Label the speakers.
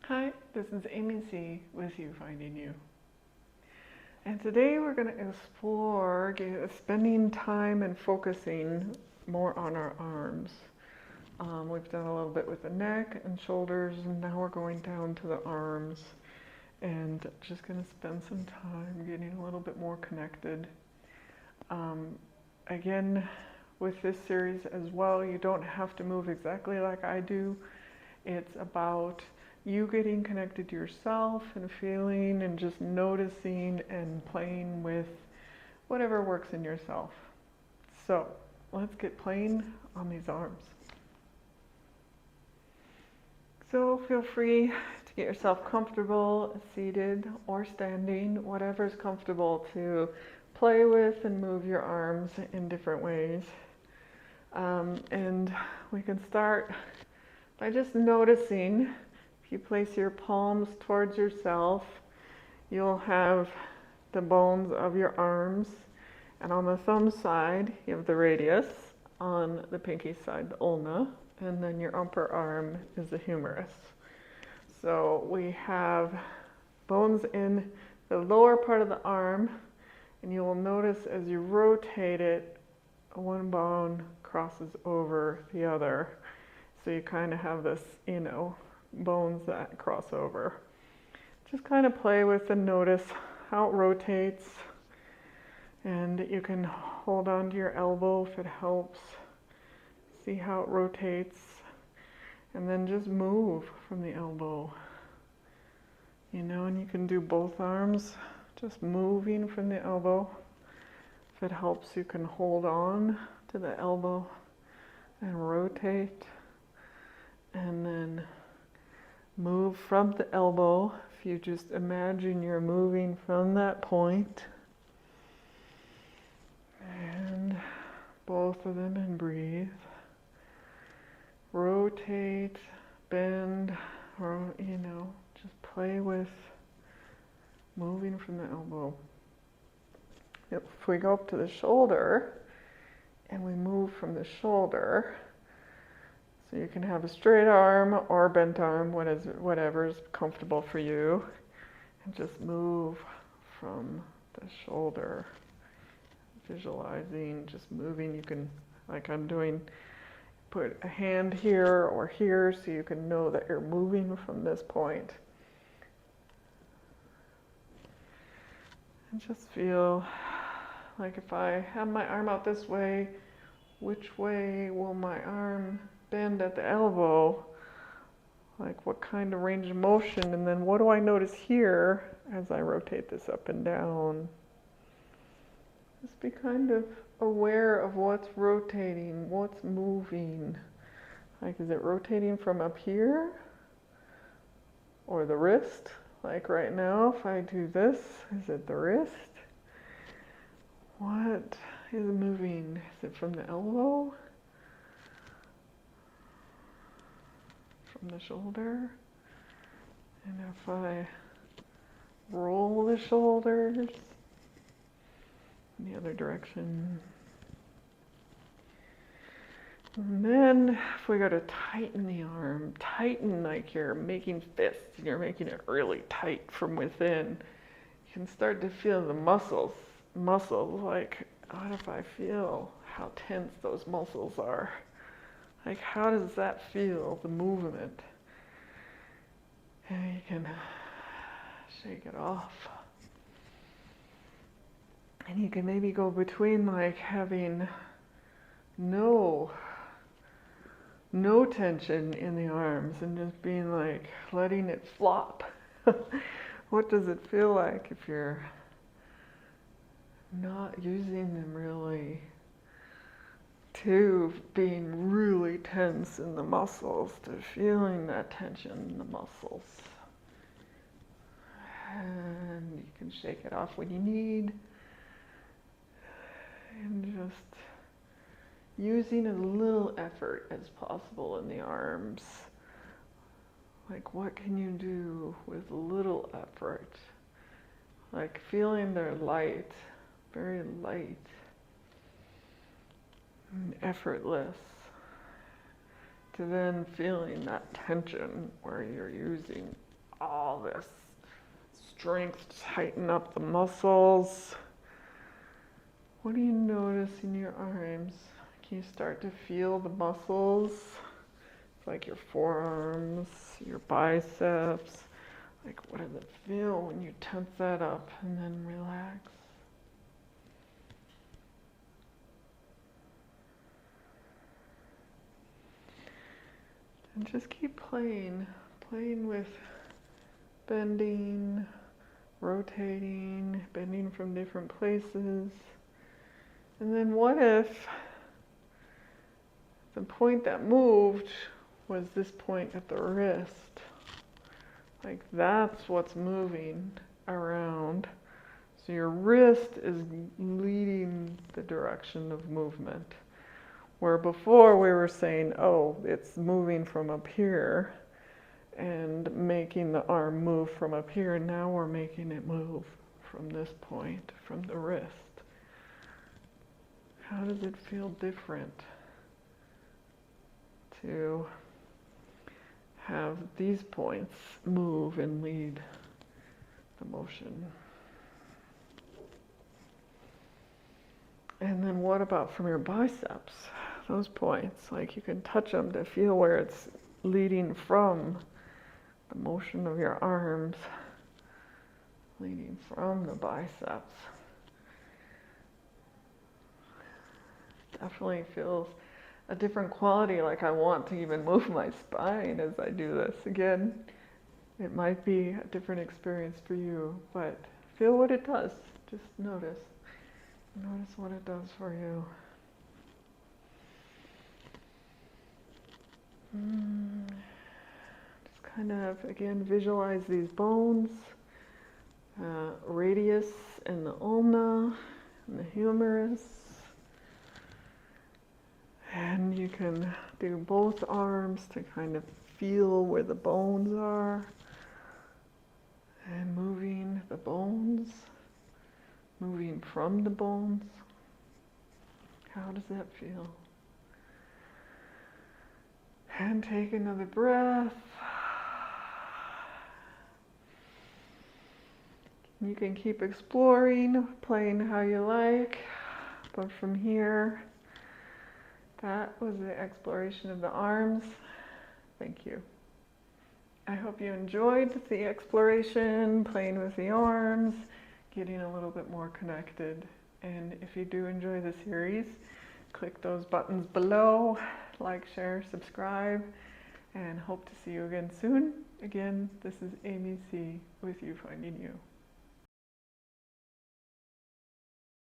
Speaker 1: Hi, this is Amy C. with You Finding You. And today we're going to explore spending time and focusing more on our arms. We've done a little bit with the neck and shoulders, and now we're going down to the arms. And just going to spend some time getting a little bit more connected. Again, with this series as well, you don't have to move exactly like I do. It's about you getting connected to yourself and feeling and just noticing and playing with whatever works in yourself. So let's get playing on these arms. So feel free to get yourself comfortable, seated or standing, whatever's comfortable, to play with and move your arms in different ways. And we can start by just noticing. If you place your palms towards yourself, you'll have the bones of your arms, and on the thumb side you have the radius, on the pinky side the ulna, and then your upper arm is the humerus. So we have bones in the lower part of the arm, and you will notice as you rotate it, one bone crosses over the other. So you kind of have this, bones that cross over. Just kind of play with and notice how it rotates. And you can hold on to your elbow if it helps. See how it rotates. And then just move from the elbow. And you can do both arms, just moving from the elbow. If it helps, you can hold on to the elbow and rotate. And then move from the elbow. If you just imagine you're moving from that point. And both of them, and breathe. Rotate, bend, or, just play with moving from the elbow. If we go up to the shoulder and we move from the shoulder, so you can have a straight arm or a bent arm, whatever is comfortable for you, and just move from the shoulder. Visualizing, just moving. You can, like I'm doing, put a hand here or here so you can know that you're moving from this point. And just feel like if I have my arm out this way, which way will my arm bend at the elbow? Like what kind of range of motion? And then what do I notice here as I rotate this up and down? Just be kind of aware of what's rotating, what's moving. Like, is it rotating from up here? Or the wrist? Like right now, if I do this, is it the wrist? What is moving? Is it from the elbow? From the shoulder? And if I roll the shoulders in the other direction. And then if we go to tighten the arm, tighten like you're making fists and you're making it really tight from within. You can start to feel the muscles, like what if I feel how tense those muscles are? Like how does that feel, the movement? And you can shake it off. And you can maybe go between like having no tension in the arms and just being like letting it flop. What does it feel like if you're not using them really, to being really tense in the muscles, to feeling that tension in the muscles? And you can shake it off when you need. And just using as little effort as possible in the arms. Like what can you do with little effort? Like feeling they're light, very light and effortless, to then feeling that tension where you're using all this strength to tighten up the muscles. What do you notice in your arms? Can you start to feel the muscles? It's like your forearms, your biceps. Like, what does it feel when you tense that up and then relax? And just keep playing with bending, rotating, bending from different places. And then what if the point that moved was this point at the wrist? Like, that's what's moving around. So your wrist is leading the direction of movement. Where before we were saying, oh, it's moving from up here and making the arm move from up here. And now we're making it move from this point, from the wrist. How does it feel different to have these points move and lead the motion? And then what about from your biceps? Those points, like you can touch them to feel where it's leading from the motion of your arms, leading from the biceps. Definitely feels a different quality, like I want to even move my spine as I do this. Again, it might be a different experience for you, but feel what it does. Just notice. Notice what it does for you. Just kind of, again, visualize these bones, radius and the ulna and the humerus. And you can do both arms to kind of feel where the bones are and moving the bones, moving from the bones. How does that feel? And take another breath. You can keep exploring, playing how you like, but from here, that was the exploration of the arms. Thank you. I hope you enjoyed the exploration, playing with the arms, getting a little bit more connected. And if you do enjoy the series, click those buttons below, like, share, subscribe, and hope to see you again soon. Again, this is Amy C. with You Finding You.